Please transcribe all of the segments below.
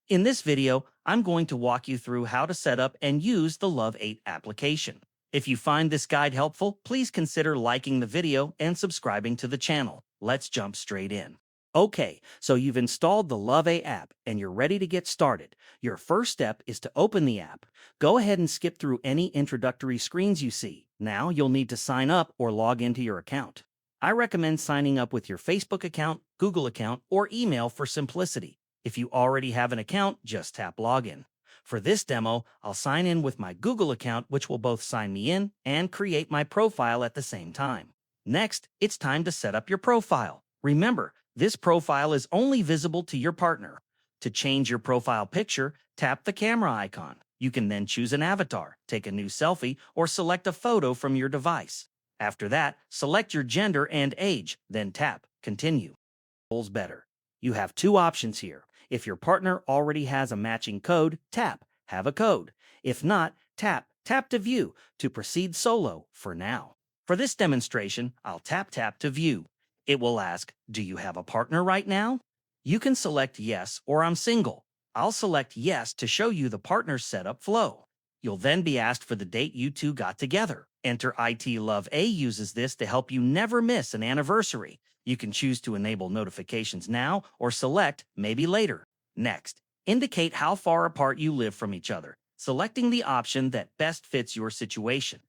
In this video, I'm going to walk you through how to set up and use the Love8 application. If you find this guide helpful, please consider liking the video and subscribing to the channel. Let's jump straight in. Okay, so you've installed the Love8 app and you're ready to get started. Your first step is to open the app. Go ahead and skip through any introductory screens you see. Now you'll need to sign up or log into your account. I recommend signing up with your Facebook account, Google account, or email for simplicity. If you already have an account, just tap Login. For this demo, I'll sign in with my Google account, which will both sign me in and create my profile at the same time. Next, it's time to set up your profile. Remember, this profile is only visible to your partner. To change your profile picture, tap the camera icon. You can then choose an avatar, take a new selfie, or select a photo from your device. After that, select your gender and age, then tap Continue. Better. You have two options here. If your partner already has a matching code, tap Have a Code. If not, tap to View to proceed solo for now. For this demonstration, I'll tap to view. It will ask, do you have a partner right now? You can select yes or I'm single. I'll select yes to show you the partner setup flow. You'll then be asked for the date you two got together. Enter IT Love8 uses this to help you never miss an anniversary. You can choose to enable notifications now or select maybe later. Next, indicate how far apart you live from each other, selecting the option that best fits your situation.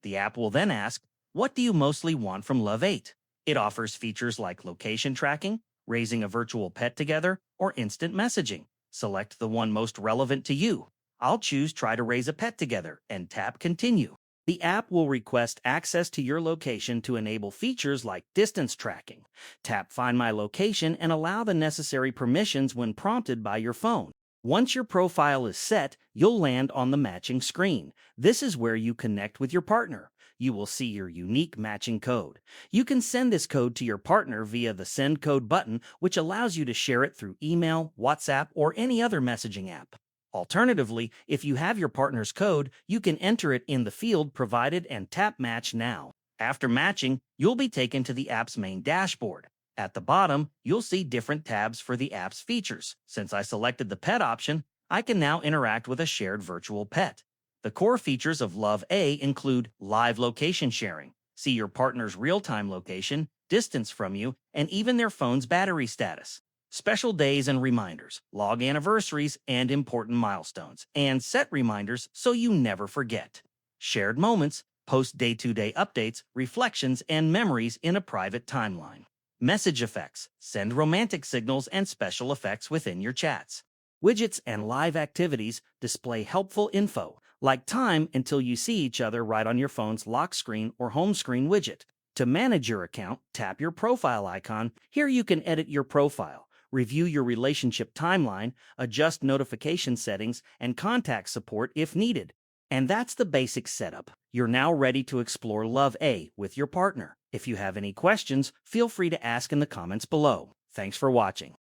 The app will then ask, what do you mostly want from Love8? It offers features like location tracking, raising a virtual pet together, or instant messaging. Select the one most relevant to you. I'll choose Try to Raise a Pet Together and tap Continue. The app will request access to your location to enable features like distance tracking. Tap Find My Location and allow the necessary permissions when prompted by your phone. Once your profile is set, you'll land on the matching screen. This is where you connect with your partner. You will see your unique matching code. You can send this code to your partner via the Send Code button, which allows you to share it through email, WhatsApp, or any other messaging app. Alternatively, if you have your partner's code, you can enter it in the field provided and tap Match Now. After matching, you'll be taken to the app's main dashboard. At the bottom, you'll see different tabs for the app's features. Since I selected the pet option, I can now interact with a shared virtual pet. The core features of Love8 include live location sharing, see your partner's real-time location, distance from you, and even their phone's battery status. Special days and reminders, log anniversaries and important milestones, and set reminders so you never forget. Shared moments, post day-to-day updates, reflections, and memories in a private timeline. Message effects, send romantic signals and special effects within your chats. Widgets and live activities display helpful info, like time until you see each other right on your phone's lock screen or home screen widget. To manage your account, tap your profile icon. Here you can edit your profile, review your relationship timeline, adjust notification settings, and contact support if needed. And that's the basic setup. You're now ready to explore Love8 with your partner. If you have any questions, feel free to ask in the comments below. Thanks for watching.